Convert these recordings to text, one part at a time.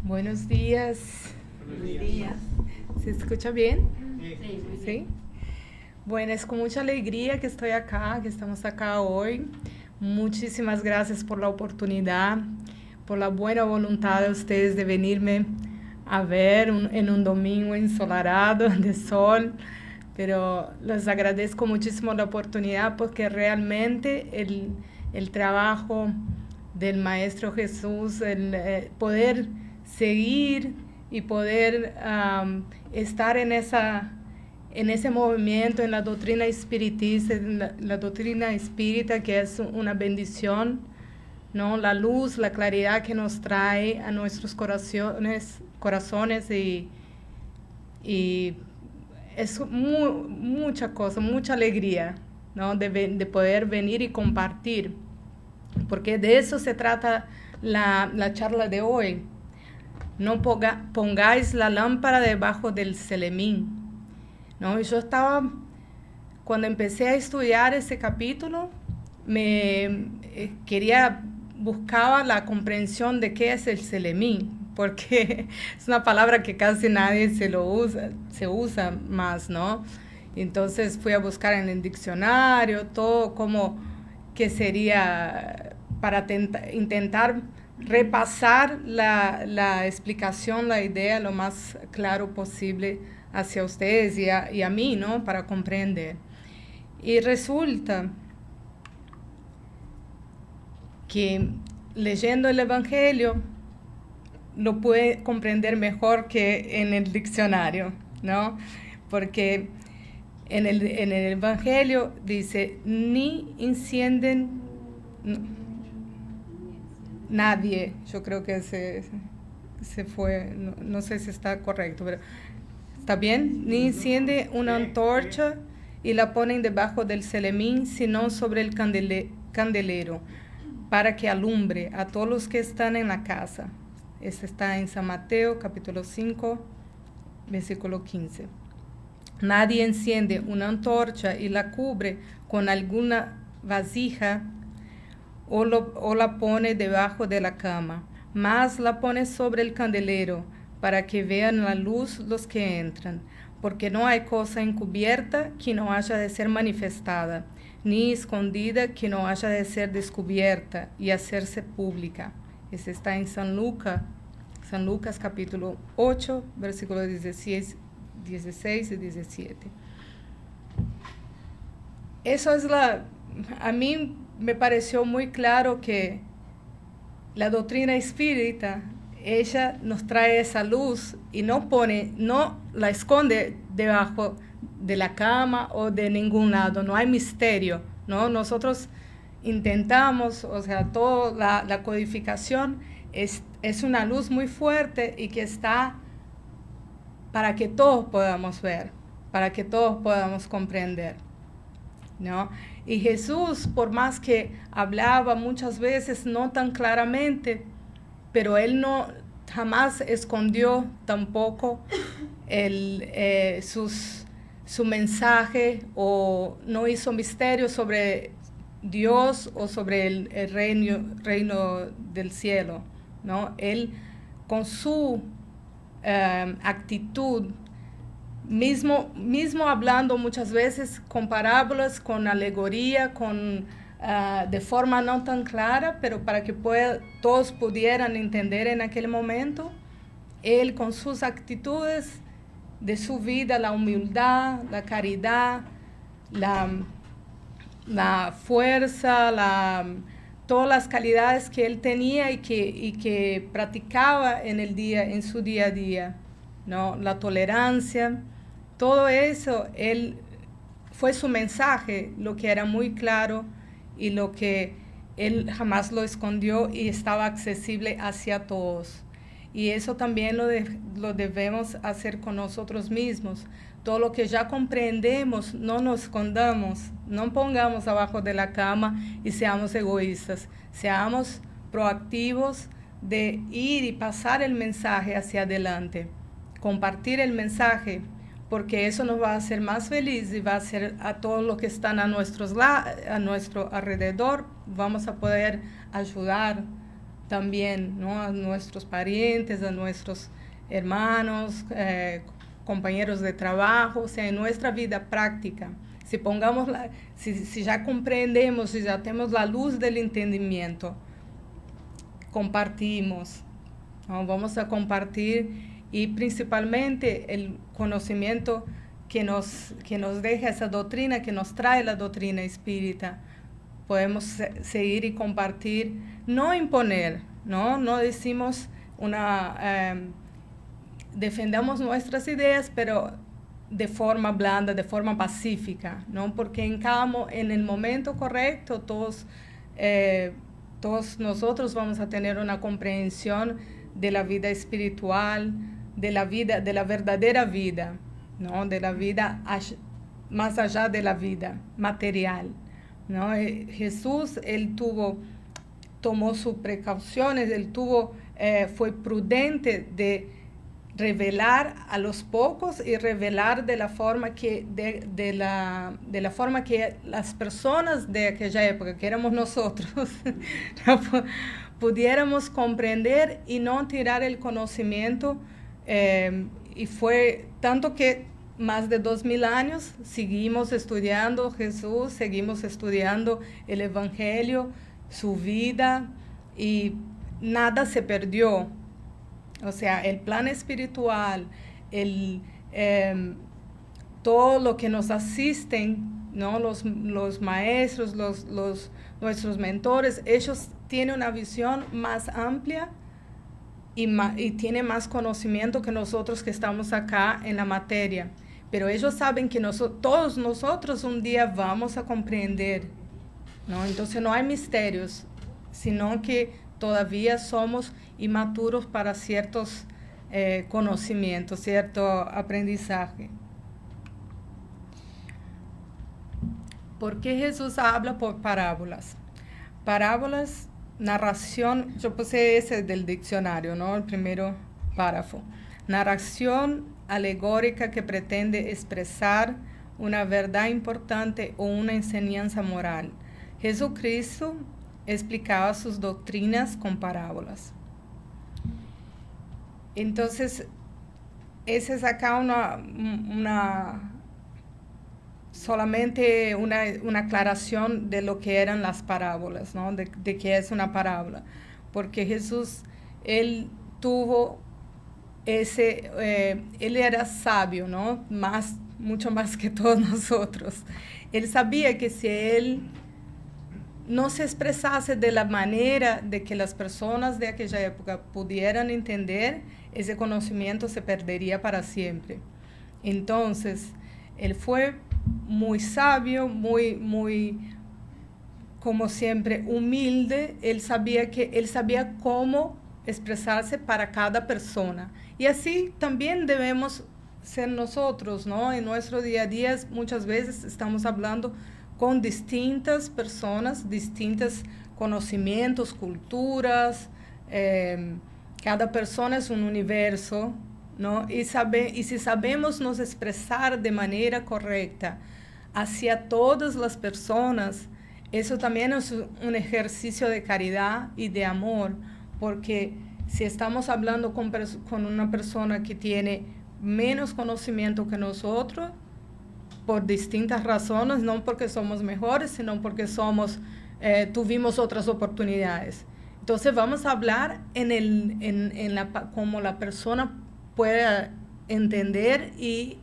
Buenos días. Buenos días. ¿Se escucha bien? Sí, muy ¿Sí? bien. Bueno, es con mucha alegría que estoy acá, que estamos acá hoy. Muchísimas gracias por la oportunidad, por la buena voluntad de ustedes de venirme a ver en un domingo ensolarado de sol. Pero les agradezco muchísimo la oportunidad porque realmente el trabajo del Maestro Jesús, el poder seguir y poder estar en ese movimiento, en la doctrina espiritista, la doctrina espírita, que es una bendición, ¿no? La luz, la claridad que nos trae a nuestros corazones y es mucha cosa, mucha alegría, ¿no? De poder venir y compartir, porque de eso se trata la charla de hoy. No pongáis la lámpara debajo del celemín, ¿no? Yo estaba, cuando empecé a estudiar ese capítulo, buscaba la comprensión de qué es el celemín, porque es una palabra que casi nadie se usa más, ¿no? Entonces fui a buscar en el diccionario todo como que sería para intentar repasar la explicación, la idea lo más claro posible hacia ustedes y a mí, ¿no? Para comprender. Y resulta que leyendo el Evangelio lo puede comprender mejor que en el diccionario, ¿no? Porque en el Evangelio dice, ni encienden nadie, yo creo que se fue, no sé si está correcto, pero ¿está bien? Ni enciende una antorcha y la ponen debajo del celemín, sino sobre el candelero, para que alumbre a todos los que están en la casa. Este está en San Mateo, capítulo 5, versículo 15. Nadie enciende una antorcha y la cubre con alguna vasija o la pone debajo de la cama, mas la pone sobre el candelero, para que vean la luz los que entran, porque no hay cosa encubierta que no haya de ser manifestada, ni escondida que no haya de ser descubierta y hacerse pública. Ese está en San Lucas capítulo 8, versículos 16 y 17. Eso es a mí me pareció muy claro que la doctrina espírita, ella nos trae esa luz y no la esconde debajo de la cama o de ningún lado, no hay misterio, ¿no? Nosotros intentamos, o sea, toda la codificación es una luz muy fuerte y que está para que todos podamos ver, para que todos podamos comprender, ¿no? Y Jesús, por más que hablaba muchas veces no tan claramente, pero él no jamás escondió tampoco su mensaje o no hizo misterio sobre Dios o sobre el reino del cielo, ¿no? Él con su actitud, mismo hablando muchas veces con parábolas, con alegoría, de forma no tan clara, pero para que todos pudieran entender en aquel momento, él con sus actitudes de su vida, la humildad, la caridad, la fuerza, todas las calidades que él tenía y que practicaba en su día a día, ¿no? La tolerancia, todo eso, fue su mensaje, lo que era muy claro y lo que él jamás lo escondió y estaba accesible hacia todos. Y eso también lo debemos hacer con nosotros mismos. Todo lo que ya comprendemos, no nos escondamos, no pongamos abajo de la cama y seamos egoístas. Seamos proactivos de ir y pasar el mensaje hacia adelante, compartir el mensaje, porque eso nos va a hacer más felices y va a hacer a todos los que están a nuestro alrededor, vamos a poder ayudar también, ¿no? A nuestros parientes, a nuestros hermanos, compañeros de trabajo, o sea, en nuestra vida práctica. Si ya comprendemos, si ya tenemos la luz del entendimiento, compartimos, ¿no? Vamos a compartir, y principalmente el conocimiento que nos deja esa doctrina, que nos trae la doctrina espírita. Podemos seguir y compartir, no imponer, no decimos defendamos nuestras ideas, pero de forma blanda, de forma pacífica, ¿no? Porque en el momento correcto todos nosotros vamos a tener una comprensión de la vida espiritual, de la verdadera vida, ¿no? De la vida más allá de la vida material, ¿no? Jesús, él tomó sus precauciones, fue prudente de revelar a los pocos y revelar de la forma que las personas de aquella época, que éramos nosotros, pudiéramos comprender y no tirar el conocimiento. Y fue tanto que más de 2000 años seguimos estudiando Jesús, seguimos estudiando el Evangelio, su vida, y nada se perdió. O sea, el plan espiritual, todo lo que nos asisten, ¿no? Los maestros, nuestros mentores, ellos tienen una visión más amplia y tienen más conocimiento que nosotros que estamos acá en la materia. Pero ellos saben que todos nosotros un día vamos a comprender, ¿no? Entonces no hay misterios, sino que todavía somos inmaturos para ciertos conocimientos, cierto aprendizaje. ¿Por qué Jesús habla por parábolas? Parábolas, narración, yo puse ese del diccionario, ¿no? El primero párrafo. Narración alegórica que pretende expresar una verdad importante o una enseñanza moral. Jesucristo explicaba sus doctrinas con parábolas. Entonces, esa es acá solamente una aclaración de lo que eran las parábolas, ¿no? De qué es una parábola. Porque Jesús, él era sabio, ¿no? Mucho más que todos nosotros. Él sabía que si él no se expresase de la manera de que las personas de aquella época pudieran entender, ese conocimiento se perdería para siempre. Entonces, él fue muy sabio, muy, como siempre, humilde. Él sabía cómo expresarse para cada persona. Y así también debemos ser nosotros, ¿no? En nuestro día a día muchas veces estamos hablando con distintas personas, distintos conocimientos, culturas. Cada persona es un universo, ¿no? Y si sabemos nos expresar de manera correcta hacia todas las personas, eso también es un ejercicio de caridad y de amor, porque si estamos hablando con una persona que tiene menos conocimiento que nosotros, por distintas razones, no porque somos mejores, sino porque tuvimos otras oportunidades. Entonces vamos a hablar cómo la persona pueda entender y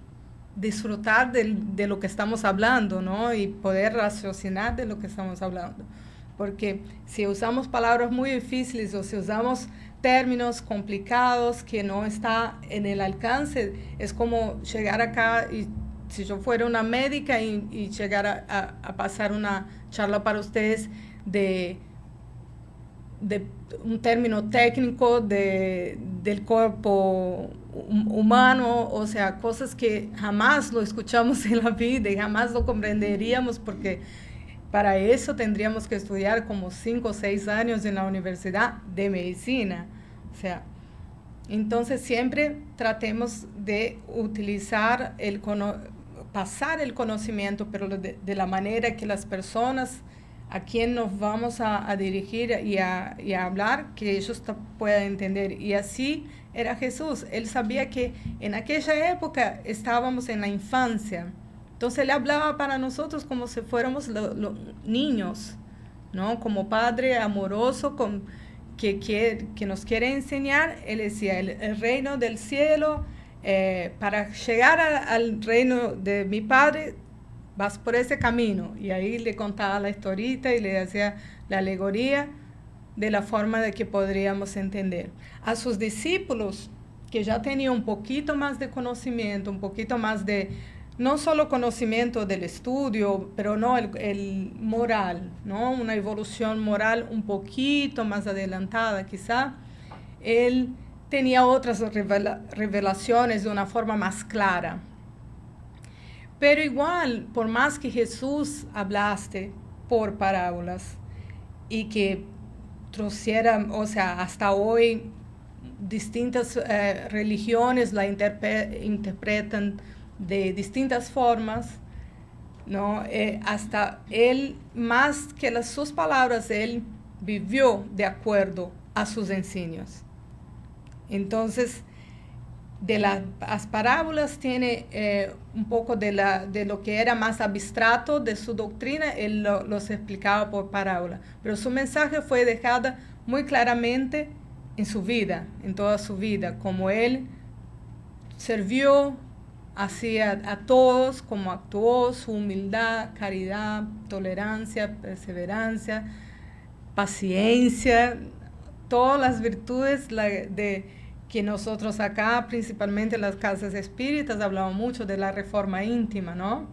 disfrutar de lo que estamos hablando, ¿no? Y poder raciocinar de lo que estamos hablando. Porque si usamos palabras muy difíciles o si usamos términos complicados que no está en el alcance, es como llegar acá y si yo fuera una médica y llegar a pasar una charla para ustedes de un término técnico del cuerpo humano, o sea, cosas que jamás lo escuchamos en la vida y jamás lo comprenderíamos, porque para eso tendríamos que estudiar como 5 o 6 años en la universidad de medicina. O sea, entonces siempre tratemos de pasar el conocimiento, pero de la manera que las personas a quién nos vamos a dirigir y a hablar, que ellos puedan entender. Y así era Jesús. Él sabía que en aquella época estábamos en la infancia. Entonces él hablaba para nosotros como si fuéramos los niños, ¿no? Como padre amoroso que nos quiere enseñar. Él decía, el reino del cielo, para llegar al reino de mi padre, vas por ese camino. Y ahí le contaba la historita y le hacía la alegoría de la forma de que podríamos entender. A sus discípulos, que ya tenían un poquito más de conocimiento, un poquito más de, no solo conocimiento del estudio, pero no el moral, ¿no? Una evolución moral un poquito más adelantada quizá. Él tenía otras revelaciones de una forma más clara. Pero igual, por más que Jesús hablaste por parábolas y que trociera, o sea, hasta hoy distintas religiones la interpretan de distintas formas, ¿no? Hasta él, más que sus palabras, él vivió de acuerdo a sus enseños. Entonces, de las parábolas tiene un poco de lo que era más abstracto de su doctrina, él los explicaba por parábola. Pero su mensaje fue dejado muy claramente en su vida, en toda su vida, como él sirvió hacia a todos, como actuó, su humildad, caridad, tolerancia, perseverancia, paciencia, todas las virtudes que nosotros acá, principalmente en las casas espíritas, hablamos mucho de la reforma íntima, ¿no?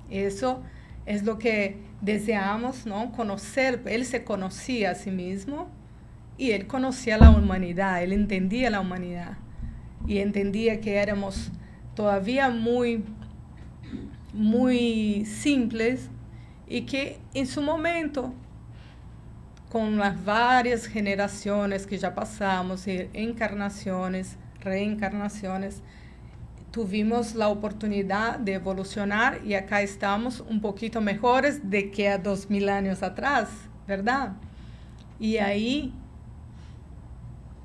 Eso es lo que deseamos, ¿no? Conocer. Él se conocía a sí mismo y él conocía la humanidad, él entendía la humanidad y entendía que éramos todavía muy, muy simples y que en su momento, con las varias generaciones que ya pasamos, encarnaciones, reencarnaciones, tuvimos la oportunidad de evolucionar y acá estamos un poquito mejores de que a 2000 años atrás, ¿verdad? Y ahí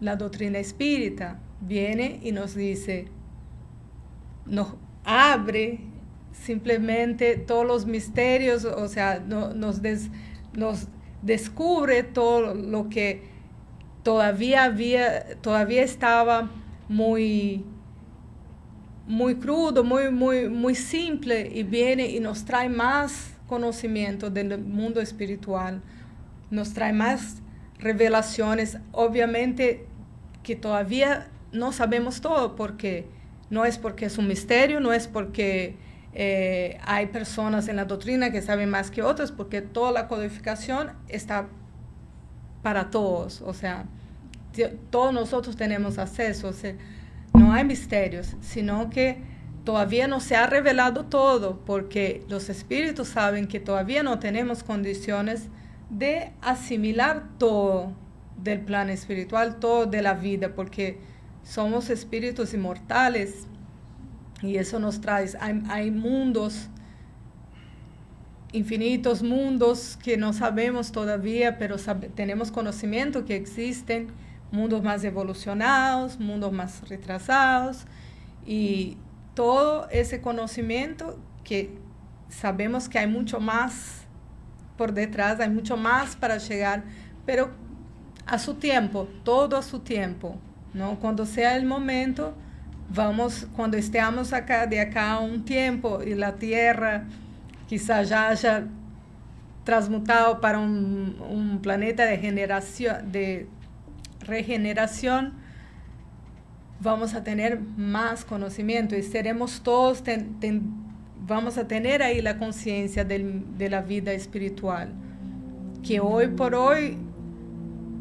la doctrina espírita viene y nos dice, nos abre simplemente todos los misterios, o sea, nos descubre todo lo que todavía estaba muy crudo, muy simple, y viene y nos trae más conocimiento del mundo espiritual, nos trae más revelaciones. Obviamente que todavía no sabemos todo, porque no es porque es un misterio, no es porque hay personas en la doctrina que saben más que otras, porque toda la codificación está para todos, o sea, todos nosotros tenemos acceso, o sea, no hay misterios, sino que todavía no se ha revelado todo, porque los espíritus saben que todavía no tenemos condiciones de asimilar todo del plano espiritual, todo de la vida, porque somos espíritus inmortales. Y eso nos trae, hay mundos, infinitos mundos que no sabemos todavía, pero tenemos conocimiento que existen, mundos más evolucionados, mundos más retrasados, y todo ese conocimiento que sabemos que hay mucho más por detrás, hay mucho más para llegar, pero a su tiempo, todo a su tiempo, ¿no? Cuando sea el momento, cuando estemos de acá a un tiempo y la Tierra quizá ya haya transmutado para un planeta de regeneración, vamos a tener más conocimiento y seremos todos, vamos a tener ahí la conciencia de la vida espiritual, que hoy por hoy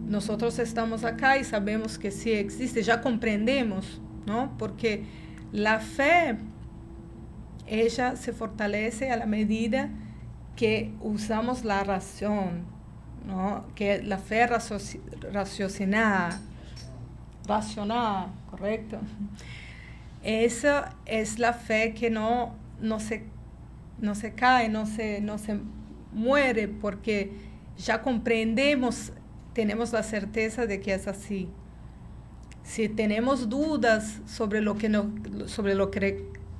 nosotros estamos acá y sabemos que sí existe, ya comprendemos, ¿no? Porque la fe, ella se fortalece a la medida que usamos la razón, ¿no? Que la fe racional, ¿correcto? Esa es la fe que no se cae, no se muere porque ya comprendemos, tenemos la certeza de que es así. Si tenemos dudas sobre lo que,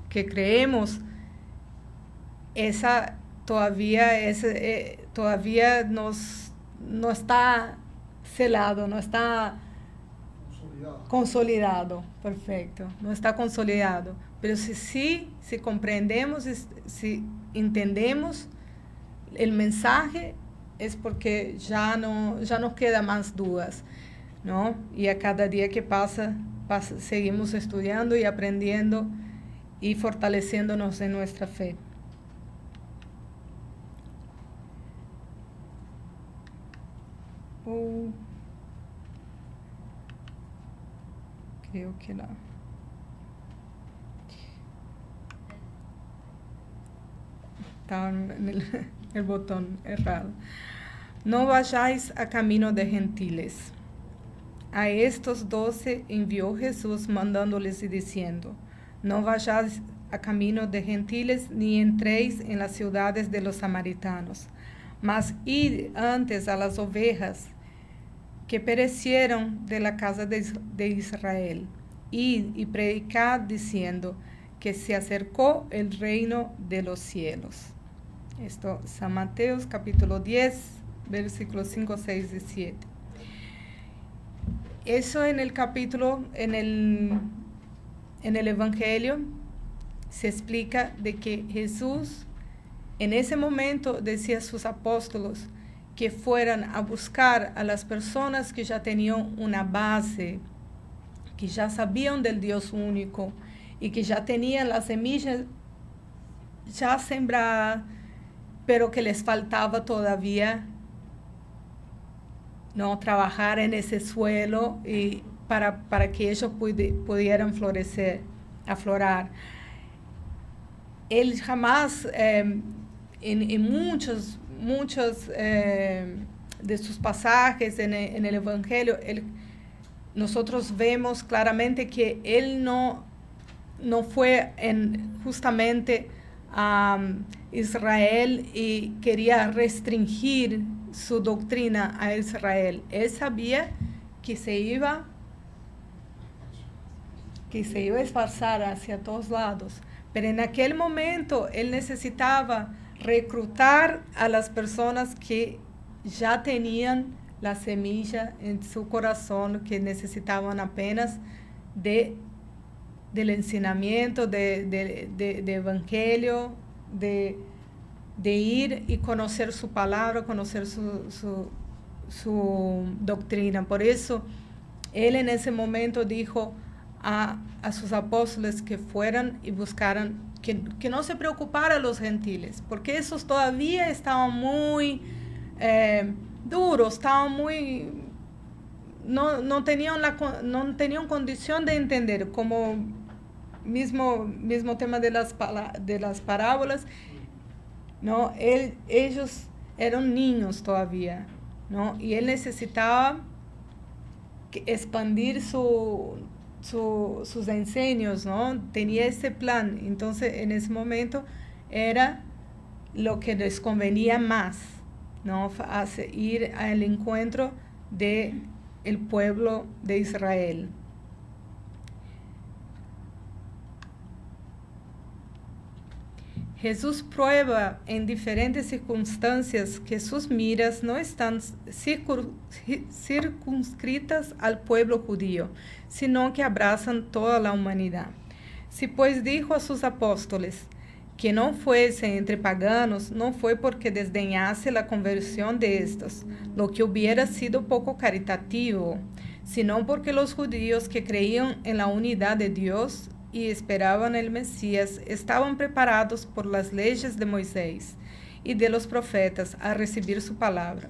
que creemos, esa todavía no está celado, no está consolidado, perfecto, no está consolidado. Pero si comprendemos, si entendemos el mensaje, es porque ya no queda más dudas, ¿no? Y a cada día que pasa, seguimos estudiando y aprendiendo y fortaleciéndonos en nuestra fe. Creo que no. Estaba en el botón errado. No vayáis a camino de gentiles. A estos 12 envió Jesús mandándoles y diciendo: no vayáis a camino de gentiles, ni entréis en las ciudades de los samaritanos, mas id antes a las ovejas que perecieron de la casa de Israel. Id y predicad diciendo que se acercó el reino de los cielos. Esto, San Mateo capítulo 10, versículos 5, 6 y 7. Eso en el capítulo, en el Evangelio, se explica de que Jesús en ese momento decía a sus apóstoles que fueran a buscar a las personas que ya tenían una base, que ya sabían del Dios único y que ya tenían la semilla ya sembrada, pero que les faltaba todavía no trabajar en ese suelo y para que ellos pudieran florecer, aflorar. Él jamás, en muchos de sus pasajes en el Evangelio, nosotros vemos claramente que él no fue justamente a Israel y quería restringir su doctrina a Israel. Él sabía que se iba a esparcir hacia todos lados, pero en aquel momento él necesitaba reclutar a las personas que ya tenían la semilla en su corazón, que necesitaban apenas del enseñamiento, de evangelio, de ir y conocer su palabra, conocer su doctrina. Por eso, él en ese momento dijo a sus apóstoles que fueran y buscaran, que no se preocuparan los gentiles, porque esos todavía estaban muy duros, estaban muy... No tenían condición de entender, como mismo tema de las parábolas, ¿no? Ellos eran niños todavía, ¿no? Y él necesitaba expandir sus enseños, ¿no? Tenía ese plan. Entonces, en ese momento era lo que les convenía más, ¿no? Ir al encuentro del pueblo de Israel. Jesús prueba en diferentes circunstancias que sus miras no están circunscritas al pueblo judío, sino que abrazan toda la humanidad. Si pues dijo a sus apóstoles que no fuesen entre paganos, no fue porque desdeñase la conversión de estos, lo que hubiera sido poco caritativo, sino porque los judíos que creían en la unidad de Dios y esperaban el Mesías, estaban preparados por las leyes de Moisés y de los profetas a recibir su palabra.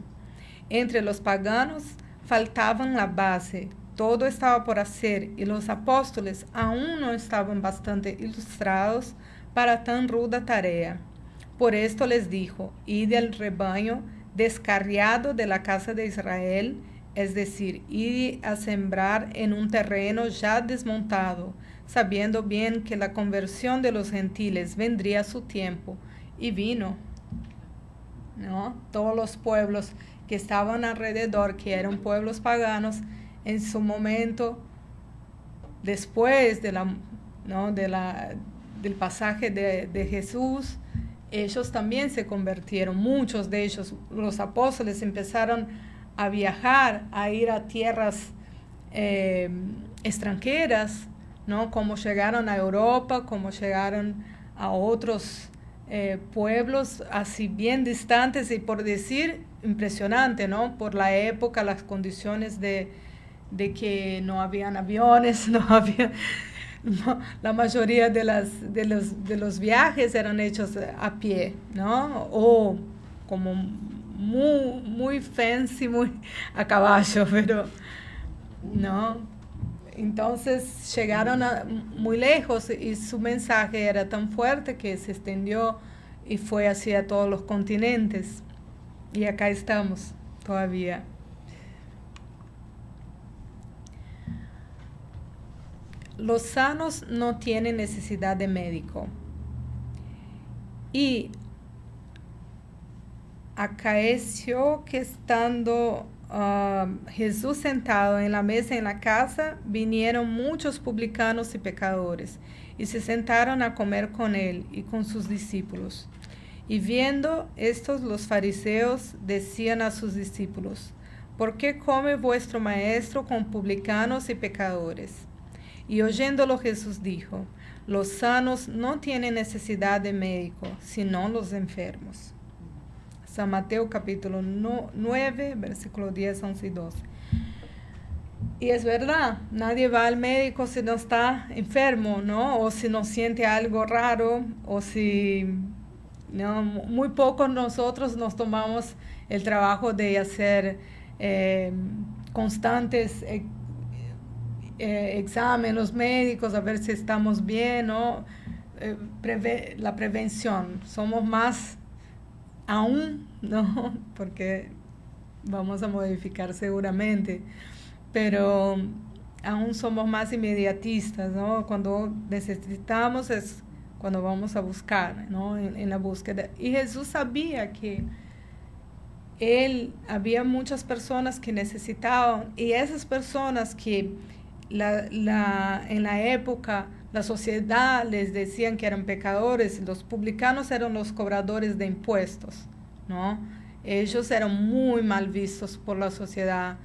Entre los paganos faltaban la base, todo estaba por hacer, y los apóstoles aún no estaban bastante ilustrados para tan ruda tarea. Por esto les dijo: id al rebaño descarriado de la casa de Israel, es decir, id a sembrar en un terreno ya desmontado, sabiendo bien que la conversión de los gentiles vendría a su tiempo, y vino. ¿no? Todos los pueblos que estaban alrededor, que eran pueblos paganos, en su momento, después de del pasaje de Jesús, ellos también se convirtieron. Muchos de ellos, los apóstoles, empezaron a viajar, a ir a tierras extranjeras, ¿no? Como llegaron a Europa, como llegaron a otros pueblos así bien distantes, y por decir, impresionante, ¿no? Por la época, las condiciones de que no habían aviones, no había... No, la mayoría de los viajes eran hechos a pie, ¿no? O como muy fancy, muy a caballo, pero no. Entonces llegaron muy lejos, y su mensaje era tan fuerte que se extendió y fue hacia todos los continentes. Y acá estamos todavía. Los sanos no tienen necesidad de médico. Y acaeció que estando Jesús sentado en la mesa en la casa, vinieron muchos publicanos y pecadores, y se sentaron a comer con él y con sus discípulos. Y viendo estos, los fariseos decían a sus discípulos: ¿por qué come vuestro maestro con publicanos y pecadores? Y oyéndolo Jesús dijo: los sanos no tienen necesidad de médico, sino los enfermos. San Mateo capítulo 9, versículo 10, 11 y 12. Y es verdad, nadie va al médico si no está enfermo, ¿no? O si no siente algo raro, o si... No, muy pocos nosotros nos tomamos el trabajo de hacer constantes exámenes médicos, a ver si estamos bien, ¿no? La prevención. Somos más aún, ¿no? Porque vamos a modificar seguramente, pero aún somos más inmediatistas, ¿no? Cuando necesitamos es cuando vamos a buscar, ¿no? En la búsqueda. Y Jesús sabía que había muchas personas que necesitaban, y esas personas que en la época la sociedad les decían que eran pecadores, los publicanos eran los cobradores de impuestos, ¿no? Ellos eran muy mal vistos por la sociedad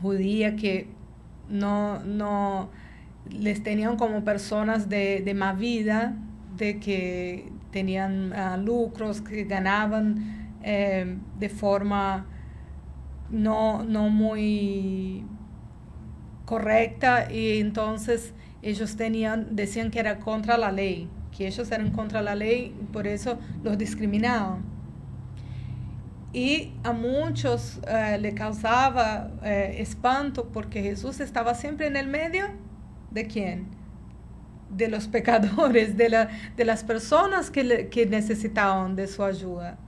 judía, que no les tenían como personas de más vida, de que tenían lucros, que ganaban de forma no muy correcta, y entonces ellos decían que era contra la ley, que ellos eran contra la ley, y por eso los discriminaban. Y a muchos le causaba espanto, porque Jesús estaba siempre en el medio ¿de quién? De los pecadores, de las personas que necesitaban de su ayuda.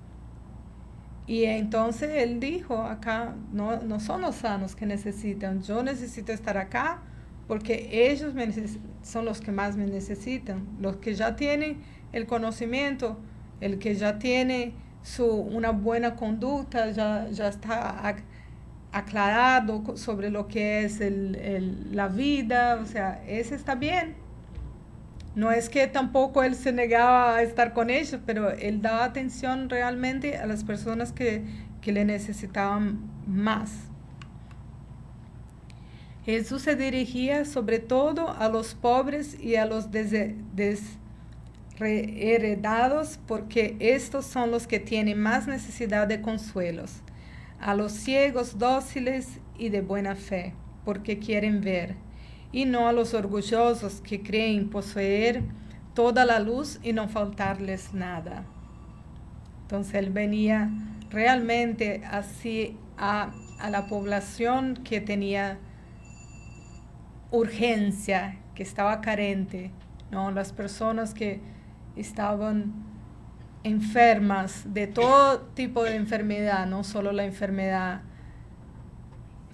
Y entonces él dijo, acá no son los sanos que necesitan, yo necesito estar acá porque ellos son los que más me necesitan, los que ya tienen el conocimiento, el que ya tiene una buena conducta, ya está aclarado sobre lo que es la vida, o sea, ese está bien. No es que tampoco él se negaba a estar con ellos, pero él daba atención realmente a las personas que le necesitaban más. Jesús se dirigía sobre todo a los pobres y a los desheredados, porque estos son los que tienen más necesidad de consuelos. A los ciegos dóciles y de buena fe, porque quieren ver. Y no a los orgullosos que creen poseer toda la luz y no faltarles nada. Entonces él venía realmente así a la población que tenía urgencia, que estaba carente, ¿no? Las personas que estaban enfermas de todo tipo de enfermedad, no solo la enfermedad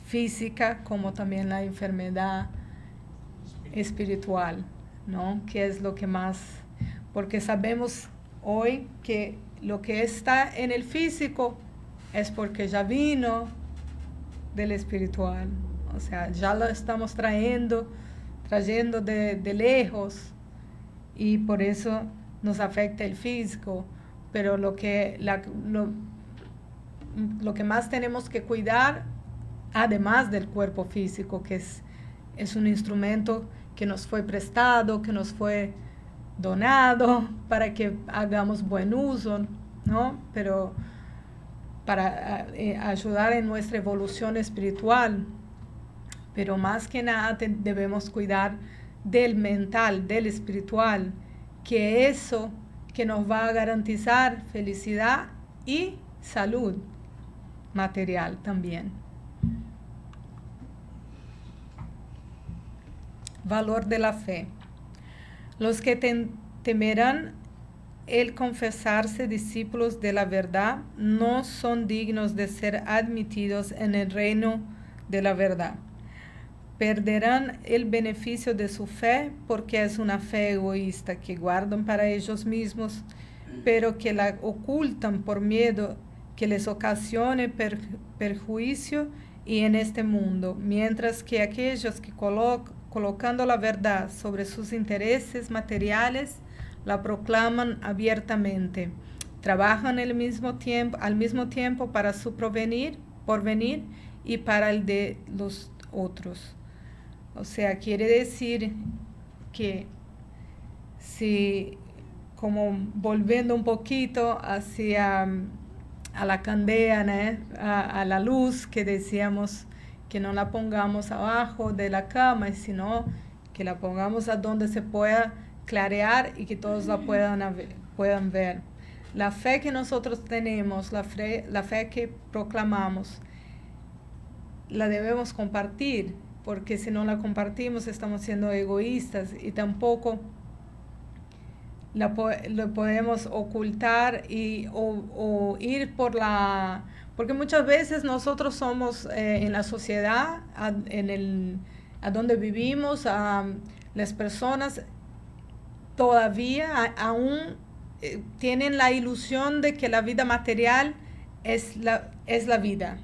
física, como también la enfermedad espiritual, ¿no? Que es lo que más, porque sabemos hoy que lo que está en el físico es porque ya vino del espiritual. O sea, ya lo estamos trayendo de lejos, y por eso nos afecta el físico. Pero lo que más tenemos que cuidar, además del cuerpo físico, que es un instrumento que nos fue prestado, que nos fue donado para que hagamos buen uso, ¿no? Pero para ayudar en nuestra evolución espiritual. Pero más que nada debemos cuidar del mental, del espiritual, que eso que nos va a garantizar felicidad y salud material también. Valor de la fe. Los que temerán el confesarse discípulos de la verdad no son dignos de ser admitidos en el reino de la verdad. Perderán el beneficio de su fe porque es una fe egoísta que guardan para ellos mismos, pero que la ocultan por miedo que les ocasione perjuicio y en este mundo, mientras que aquellos que colocando la verdad sobre sus intereses materiales, la proclaman abiertamente, trabajan al mismo tiempo para su porvenir y para el de los otros. O sea, quiere decir que si, como volviendo un poquito hacia a la candela, ¿no? a la luz que decíamos, que no la pongamos abajo de la cama, sino que la pongamos a donde se pueda clarear y que todos la puedan ver. La fe que nosotros tenemos, la fe que proclamamos, la debemos compartir, porque si no la compartimos estamos siendo egoístas, y tampoco lo podemos ocultar o ir por la... Porque muchas veces nosotros somos en la sociedad, a donde vivimos, las personas todavía aún tienen la ilusión de que la vida material es la vida,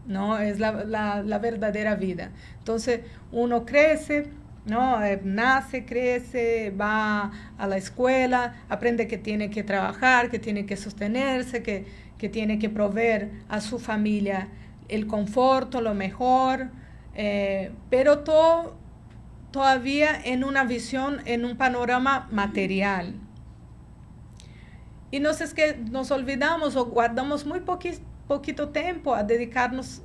¿no? Es la verdadera vida. Entonces uno crece, ¿no? Nace, crece, va a la escuela, aprende que tiene que trabajar, que tiene que sostenerse, que tiene que proveer a su familia el conforto, lo mejor, pero todavía en una visión, en un panorama material. Y no es que nos olvidamos o guardamos muy poquito tiempo a dedicarnos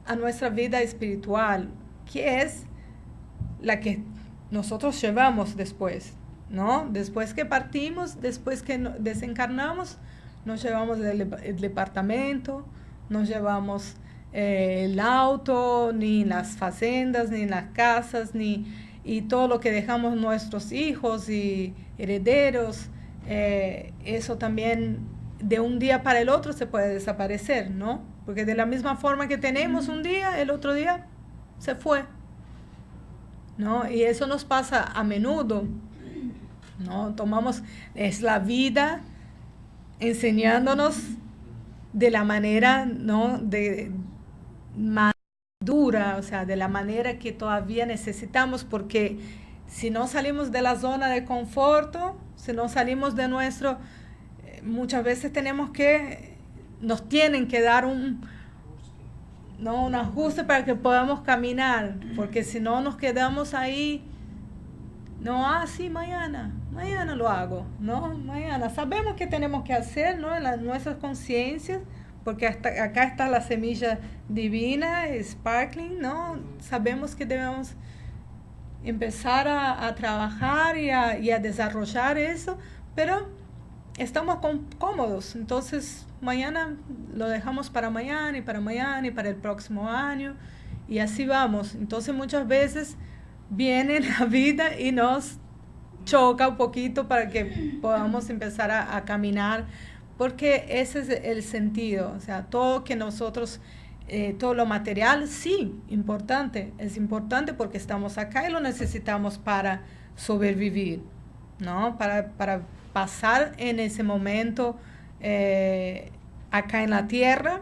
a nuestra vida espiritual, que es la que nosotros llevamos después, ¿no? Después que partimos, después que desencarnamos, nos llevamos el departamento, nos llevamos el auto, ni las facendas, ni las casas, y todo lo que dejamos nuestros hijos y herederos. Eso también de un día para el otro se puede desaparecer, ¿no? Porque de la misma forma que tenemos un día, el otro día se fue, ¿no? Y eso nos pasa a menudo, ¿no? Es la vida enseñándonos de la manera, ¿no? Más dura, o sea, de la manera que todavía necesitamos, porque si no salimos de la zona de conforto, si no salimos de muchas veces nos tienen que dar un ajuste para que podamos caminar, porque si no nos quedamos ahí, sí, mañana lo hago, ¿no? Mañana sabemos que tenemos que hacer, ¿no? En nuestras conciencias, porque acá está la semilla divina, sparkling, ¿no? Sabemos que debemos empezar a trabajar y a desarrollar eso, pero estamos cómodos, entonces mañana lo dejamos para mañana y para mañana y para el próximo año, y así vamos. Entonces muchas veces viene la vida y nos choca un poquito para que podamos empezar a caminar, porque ese es el sentido. O sea, todo que nosotros, todo lo material, sí, es importante porque estamos acá y lo necesitamos para sobrevivir, ¿no? Para pasar en ese momento acá en la tierra,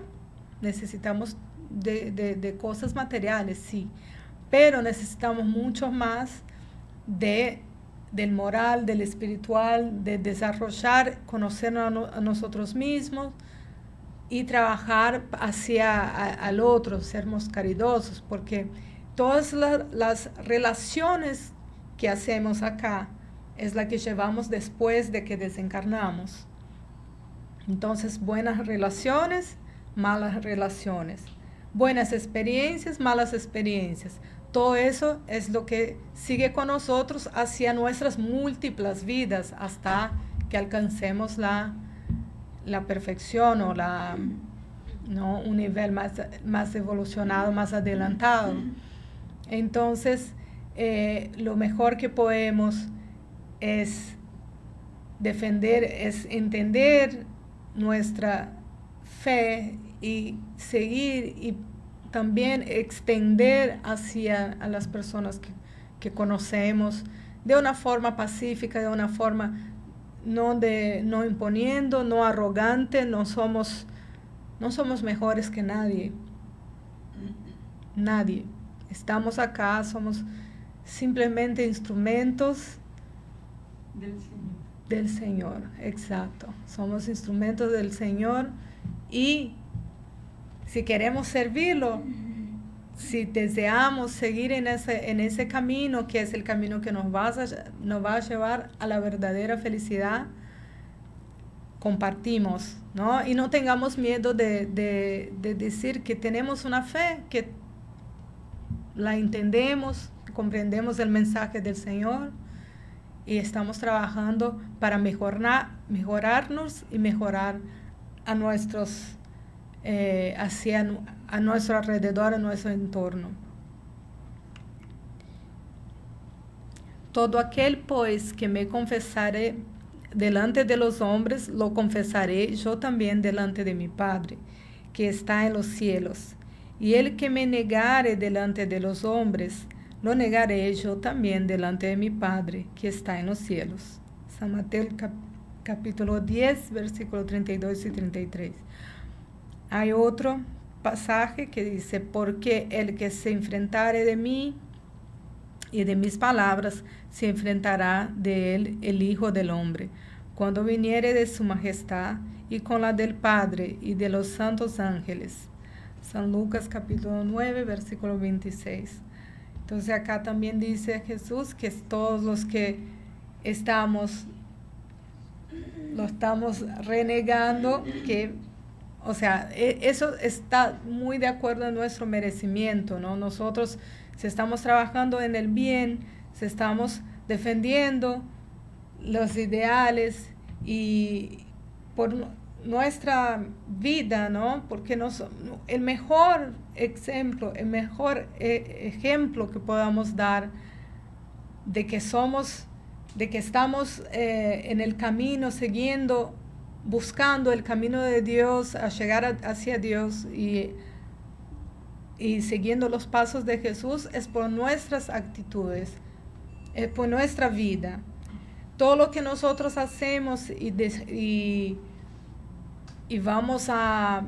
necesitamos de cosas materiales, sí, pero necesitamos mucho más del moral, del espiritual, de desarrollar, conocernos a nosotros mismos y trabajar al otro, sermos caridosos, porque todas las relaciones que hacemos acá es la que llevamos después de que desencarnamos. Entonces, buenas relaciones, malas relaciones, buenas experiencias, malas experiencias. Todo eso es lo que sigue con nosotros hacia nuestras múltiples vidas hasta que alcancemos la perfección o ¿no? Un nivel más evolucionado, más adelantado. Entonces, lo mejor que podemos es defender, es entender nuestra fe y seguir y también extender a las personas que conocemos de una forma pacífica, de una forma no imponiendo, no arrogante. No somos mejores que nadie. Nadie. Estamos acá, somos simplemente instrumentos del Señor, exacto. Somos instrumentos del Señor y si queremos servirlo, si deseamos seguir en ese camino, que es el camino que nos va a llevar a la verdadera felicidad, compartimos, ¿no? Y no tengamos miedo de decir que tenemos una fe, que la entendemos, comprendemos el mensaje del Señor y estamos trabajando para mejorarnos y mejorar a nuestros a nuestro alrededor, a nuestro entorno. Todo aquel, pues, que me confesare delante de los hombres, lo confesaré yo también delante de mi Padre, que está en los cielos. Y el que me negare delante de los hombres, lo negaré yo también delante de mi Padre, que está en los cielos. San Mateo capítulo 10, versículos 32 y 33. Hay otro pasaje que dice, porque el que se enfrentare de mí y de mis palabras, se enfrentará de él el Hijo del Hombre, cuando viniere de su majestad y con la del Padre y de los santos ángeles. San Lucas capítulo 9, versículo 26. Entonces acá también dice Jesús que todos los que lo estamos renegando, o sea, eso está muy de acuerdo a nuestro merecimiento, ¿no? Nosotros, si estamos trabajando en el bien, si estamos defendiendo los ideales y por nuestra vida, ¿no? Porque el mejor ejemplo que podamos dar de que estamos en el camino, buscando el camino de Dios, a llegar hacia Dios y siguiendo los pasos de Jesús, es por nuestras actitudes, es por nuestra vida. Todo lo que nosotros hacemos y vamos a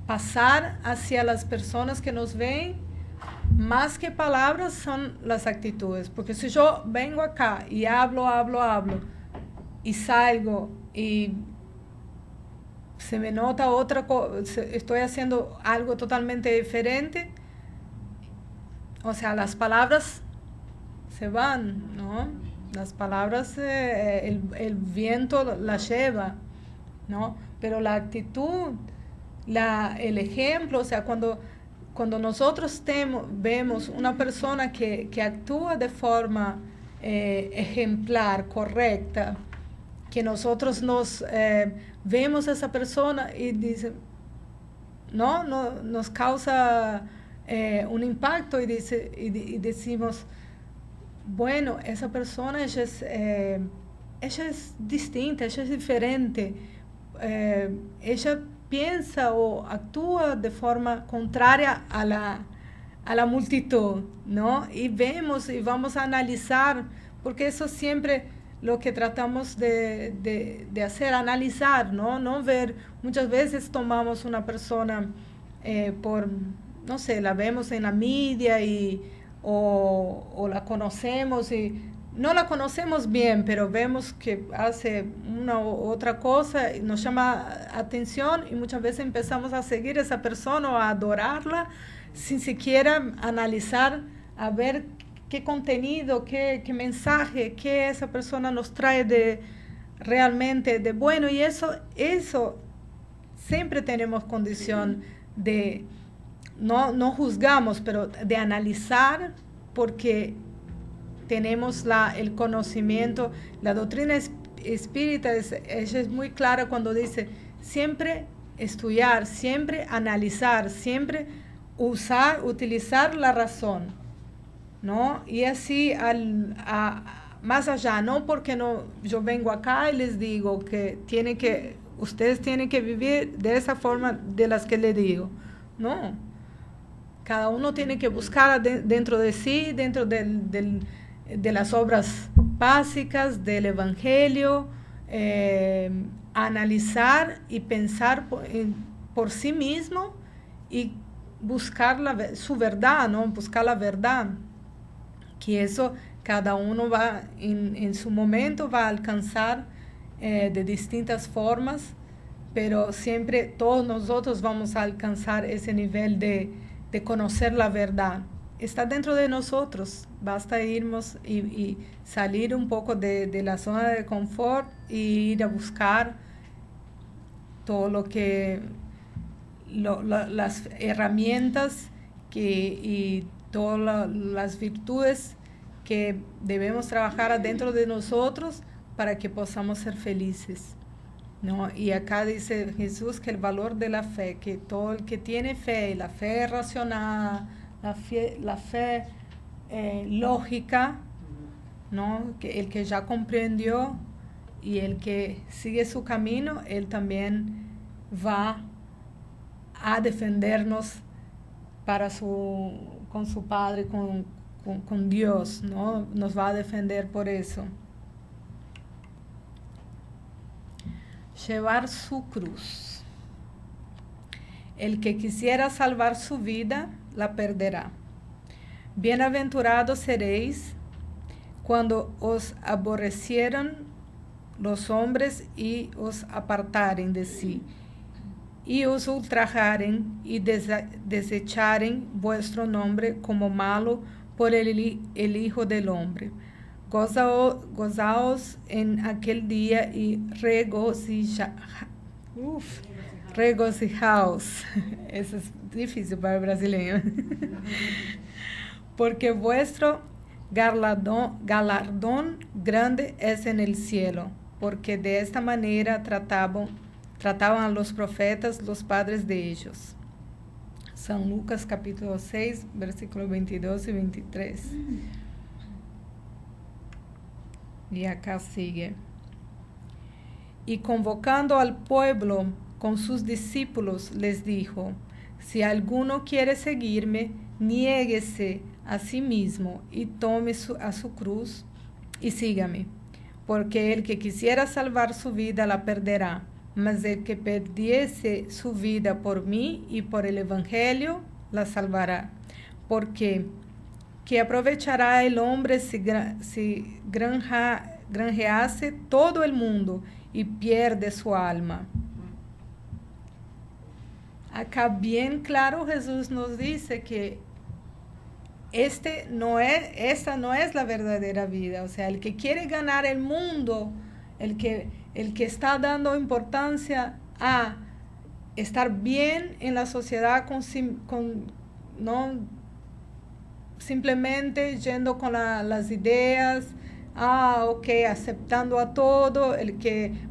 pasar hacia las personas que nos ven, más que palabras son las actitudes. Porque si yo vengo acá y hablo, y salgo y se me nota otra cosa, estoy haciendo algo totalmente diferente, o sea, las palabras se van, ¿no? Las palabras, el viento las lleva, ¿no? Pero la actitud, el ejemplo, o sea, cuando nosotros vemos una persona que actúa de forma ejemplar, correcta, que nosotros vemos a esa persona y dice, no nos causa un impacto y decimos, bueno, esa persona ella es distinta, ella es diferente, ella piensa o actúa de forma contraria a la multitud, ¿no? Y vemos y vamos a analizar, porque eso siempre lo que tratamos de hacer, analizar, ¿no? No ver, muchas veces tomamos una persona por, no sé, la vemos en la media o la conocemos y no la conocemos bien, pero vemos que hace una u otra cosa y nos llama atención y muchas veces empezamos a seguir a esa persona o a adorarla sin siquiera analizar, a ver qué contenido, qué mensaje, qué esa persona nos trae realmente de bueno. Y eso siempre tenemos condición de, no juzgamos, pero de analizar, porque tenemos el conocimiento. La doctrina espírita es muy clara cuando dice siempre estudiar, siempre analizar, siempre utilizar la razón, ¿no? Y así más allá, no porque yo vengo acá y les digo que ustedes tienen que vivir de esa forma de las que les digo, no. Cada uno tiene que buscar dentro de sí, dentro de las obras básicas del Evangelio, analizar y pensar por sí mismo y buscar su verdad, ¿no? Buscar la verdad, que eso cada uno va en su momento va a alcanzar de distintas formas, pero siempre todos nosotros vamos a alcanzar ese nivel de conocer la verdad. Está dentro de nosotros, basta irnos y salir un poco de la zona de confort y ir a buscar todo las herramientas y todas las virtudes que debemos trabajar adentro de nosotros para que podamos ser felices, ¿no? Y acá dice Jesús que el valor de la fe, que todo el que tiene fe, la fe racional, la fe lógica, ¿no? Que el que ya comprendió y el que sigue su camino, él también va a defendernos con su Padre, con Dios, ¿no? Nos va a defender por eso. Llevar su cruz. El que quisiera salvar su vida, la perderá. Bienaventurados seréis cuando os aborrecieran los hombres y os apartaren de sí, y os ultrajaren y desecharen vuestro nombre como malo por el Hijo del Hombre. Gozaos en aquel día y regocijaos. Eso es difícil para el brasileño. Porque vuestro galardón grande es en el cielo, porque de esta manera trataban a los profetas, los padres de ellos. San Lucas capítulo 6, versículos 22 y 23. Y acá sigue. Y convocando al pueblo con sus discípulos, les dijo: si alguno quiere seguirme, niéguese a sí mismo y tome a su cruz y sígame. Porque el que quisiera salvar su vida la perderá, mas el que perdiese su vida por mí y por el Evangelio la salvará. Porque ¿qué aprovechará el hombre si granjease todo el mundo y pierde su alma? Acá bien claro Jesús nos dice que esta no es la verdadera vida. O sea, el que quiere ganar el mundo, el que está dando importancia a estar bien en la sociedad no simplemente yendo con las ideas, aceptando a todo,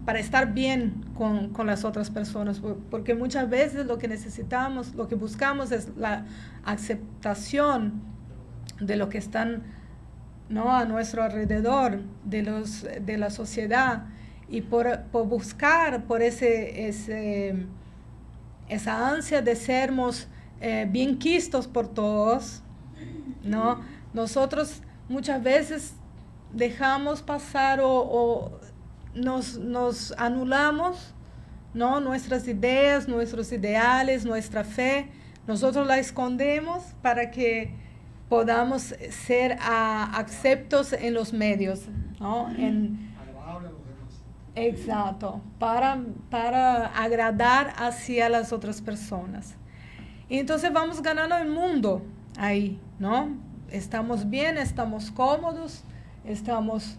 para estar bien con las otras personas, porque muchas veces lo que necesitamos, lo que buscamos es la aceptación de lo que están, ¿no?, a nuestro alrededor, de la sociedad, y por buscar por esa ansia de sermos bien quistos por todos, ¿no? Nosotros muchas veces dejamos pasar o nos anulamos, ¿no? Nuestras ideas, nuestros ideales, nuestra fe, nosotros la escondemos para que podamos ser aceptos en los medios, ¿no? Agradable a los demás. Exacto, para agradar hacia las otras personas. Y entonces vamos ganando el mundo ahí, ¿no? Estamos bien, estamos cómodos, estamos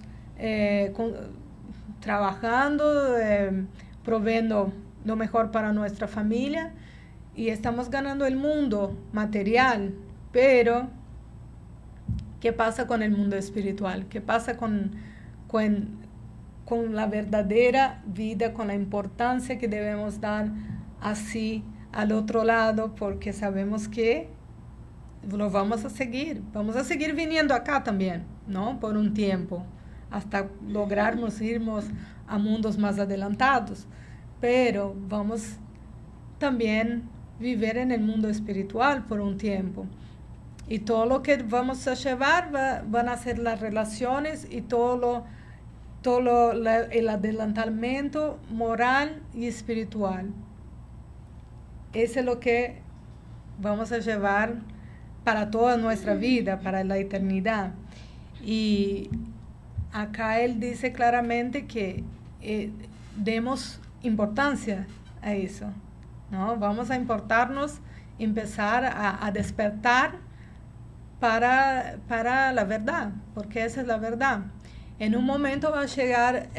trabajando, proveyendo lo mejor para nuestra familia y estamos ganando el mundo material, pero ¿qué pasa con el mundo espiritual? ¿Qué pasa con la verdadera vida, con la importancia que debemos dar así al otro lado? Porque sabemos que lo vamos a seguir viniendo acá también, ¿no? Por un tiempo, hasta lograrnos irnos a mundos más adelantados, pero vamos también vivir en el mundo espiritual por un tiempo. Y todo lo que vamos a llevar van a ser las relaciones y el adelantamiento moral y espiritual. Eso es lo que vamos a llevar para toda nuestra vida, para la eternidad. Y acá él dice claramente que demos importancia a eso, ¿no? Vamos a importarnos, empezar a despertar para la verdad, porque esa es la verdad. En un momento va a llegar,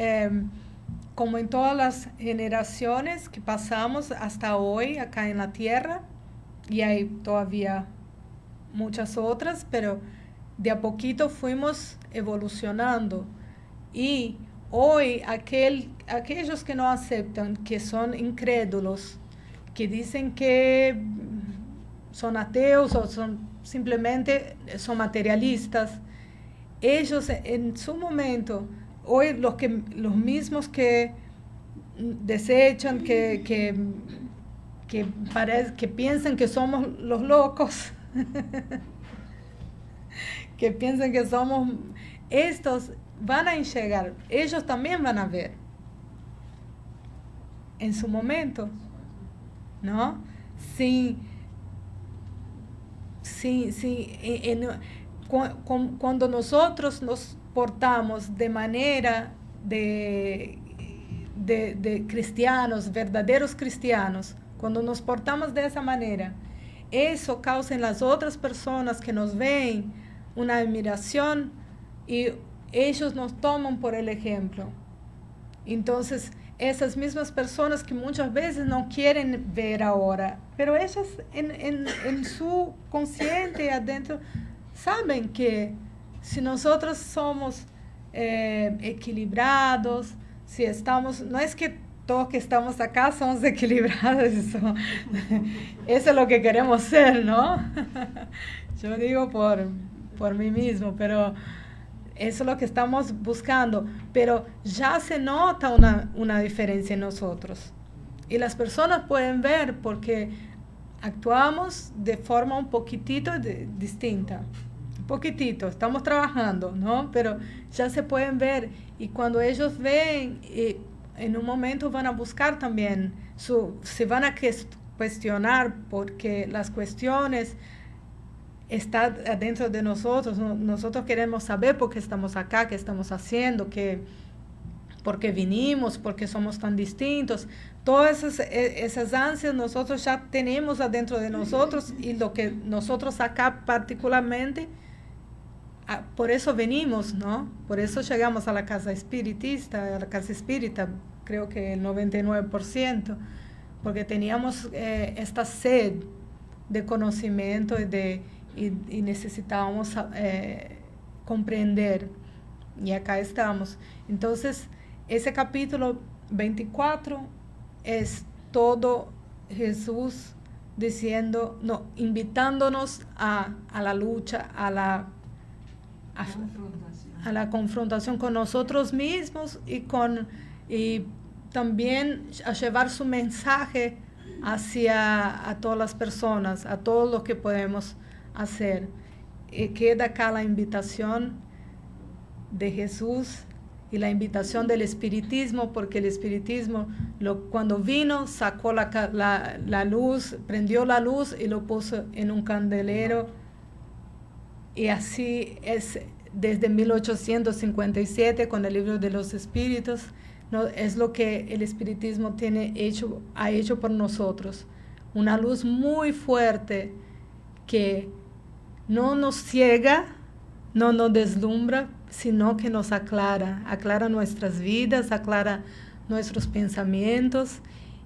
como en todas las generaciones que pasamos hasta hoy acá en la tierra, y hay todavía muchas otras, pero de a poquito fuimos evolucionando. Y hoy aquellos que no aceptan, que son incrédulos, que dicen que son ateos o simplemente son materialistas, ellos en su momento, hoy los mismos que desechan, que piensan que somos los locos, que piensan que somos, estos van a enxergar, ellos también van a ver en su momento, ¿no? Cuando nosotros nos portamos de manera de cristianos, verdaderos cristianos, cuando nos portamos de esa manera, eso causa en las otras personas que nos ven una admiración y ellos nos toman por el ejemplo. Entonces, esas mismas personas que muchas veces no quieren ver ahora, pero ellas en su consciente adentro saben que si nosotros somos equilibrados, si estamos, no es que todos que estamos acá somos equilibrados, eso es lo que queremos ser, ¿no? Yo digo por mí mismo, pero eso es lo que estamos buscando, pero ya se nota una diferencia en nosotros. Y las personas pueden ver porque actuamos de forma un poquitito distinta. Un poquitito, estamos trabajando, ¿no? Pero ya se pueden ver. Y cuando ellos ven, en un momento van a buscar también, se van a cuestionar porque las cuestiones está adentro de nosotros. Nosotros queremos saber por qué estamos acá, qué estamos haciendo, por qué vinimos, por qué somos tan distintos. Todas esas ansias nosotros ya tenemos adentro de nosotros y lo que nosotros acá particularmente, por eso venimos, ¿no? Por eso llegamos a la casa espiritista, a la casa espírita, creo que el 99%, porque teníamos esta sed de conocimiento y necesitábamos comprender, y acá estamos. Entonces, ese capítulo 24 es todo Jesús diciendo, no, invitándonos a la lucha, a la confrontación con nosotros mismos y también a llevar su mensaje hacia a todas las personas, a todos los que podemos hacer. Queda acá la invitación de Jesús y la invitación del espiritismo, porque el espiritismo cuando vino sacó la luz, prendió la luz y lo puso en un candelero, y así es desde 1857 con el libro de los espíritus, ¿no? Es lo que el espiritismo ha hecho por nosotros, una luz muy fuerte que no nos ciega, no nos deslumbra, sino que nos aclara nuestras vidas, aclara nuestros pensamientos,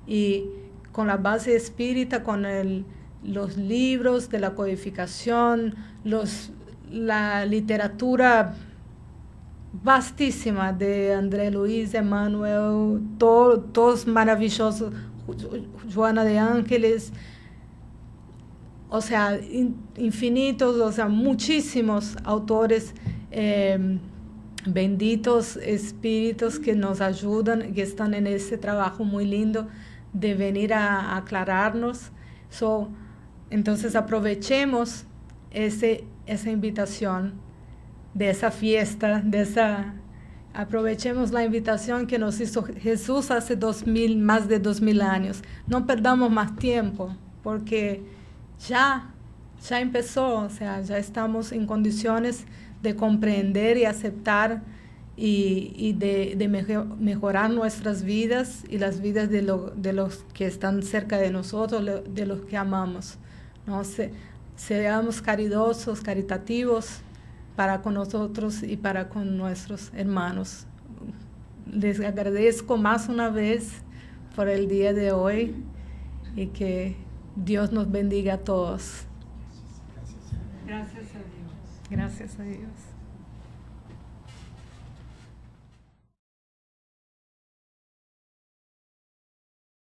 y con la base espírita, con los libros de la codificación, la literatura vastísima de André Luis, Emmanuel, todos maravillosos, Joana de Ángeles, o sea, infinitos, o sea, muchísimos autores, benditos espíritus que nos ayudan, que están en ese trabajo muy lindo de venir a aclararnos. Entonces aprovechemos esa invitación de esa fiesta, aprovechemos la invitación que nos hizo Jesús hace más de 2000 años. No perdamos más tiempo, porque ya empezó, o sea, ya estamos en condiciones de comprender y aceptar y de mejorar nuestras vidas y las vidas de los que están cerca de nosotros, de los que amamos, ¿no? Seamos caridosos, caritativos para con nosotros y para con nuestros hermanos. Les agradezco más una vez por el día de hoy, y que Dios nos bendiga a todos. Gracias. Gracias a Dios. Gracias a Dios.